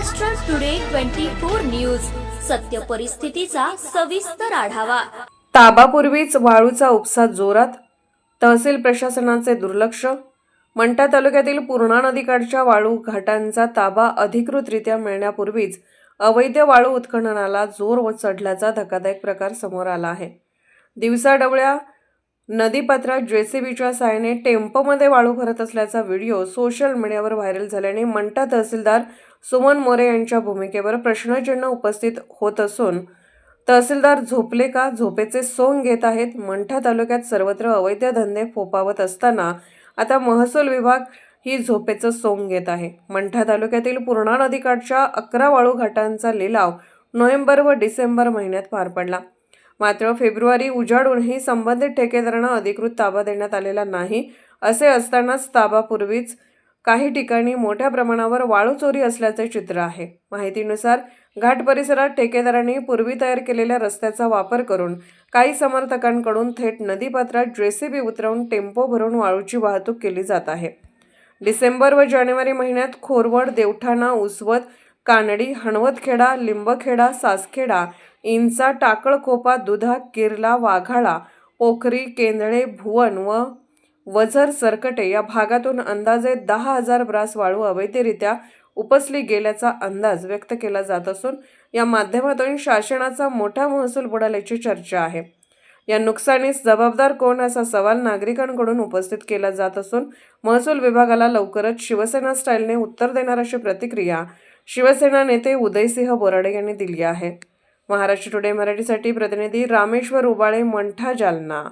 Maharashtra today 24 news, सत्य परिस्थितीचा सविस्तर आढावा। ताबापूर्वीच वाळूचा उपसा जोरात, तहसील प्रशासनाचे दुर्लक्ष। मंठा तालुक्यातील पूर्णा नदीकाठच्या वाळू घाटांचा ताबा अधिकृतरित्या मिळण्यापूर्वीच अवैध वाळू उत्खननाला जोर चढल्याचा धक्कादायक प्रकार समोर आला आहे। दिवसाढवळ्या नदीपात्रात जेसीबीच्या साहाय्याने टेम्पोमध्ये वाळू भरत असल्याचा व्हिडिओ सोशल मीडियावर व्हायरल झाल्याने मंठा तहसीलदार सुमन मोरे यांच्या भूमिकेवर प्रश्नचिन्ह उपस्थित होत असून तहसीलदार झोपले का, झोपेचे सोंग घेत आहेत। मंठा तालुक्यात सर्वत्र अवैध धंदे फोफावत असताना आता महसूल विभाग ही झोपेचं सोंग घेत आहे। मंठा तालुक्यातील पूर्णा नदीकाठच्या 11 वाळू घाटांचा लिलाव नोव्हेंबर व डिसेंबर महिन्यात पार पडला। मात्र फेब्रुवारी उजाडूनही संबंधित ठेकेदारांना अधिकृत ताबा देण्यात आलेला नाही। असे असतानाच ताबापूर्वीच काही ठिकाणी मोठ्या प्रमाणावर वाळू चोरी असल्याचे चित्र आहे। माहितीनुसार घाट परिसरात ठेकेदारांनी पूर्वी तयार केलेल्या रस्त्याचा वापर करून काही समर्थकांकडून थेट नदीपात्रात जेसीबी उतरवून टेम्पो भरून वाळूची वाहतूक केली जात आहे। डिसेंबर व जानेवारी महिन्यात खोरवड, देवठाणा, उसवत, कानडी, हणवतखेडा, लिंबखेडा, सासखेडा, इंचा, टाकळकोपा, दुधा, किर्ला, वाघाळा, पोखरी, केंदळे, भुवन व वझर सरकटे या भागातून अंदाजे 10,000 ब्रास वाळू अवैधरित्या उपसली गेल्याचा अंदाज व्यक्त केला जात असून या माध्यमातून शासनाचा मोठा महसूल बुडाल्याची चर्चा आहे। या नुकसानीस जबाबदार कोण असा सवाल नागरिकांकडून उपस्थित केला जात असून महसूल विभागाला लवकरच शिवसेना स्टाईलने उत्तर देणार अशी प्रतिक्रिया शिवसेना नेते उदयसिंह बोराडे यांनी दिली आहे। महाराष्ट्र टुडे मराठीसाठी प्रतिनिधी रामेश्वर उबाळे, मंठा, जालना।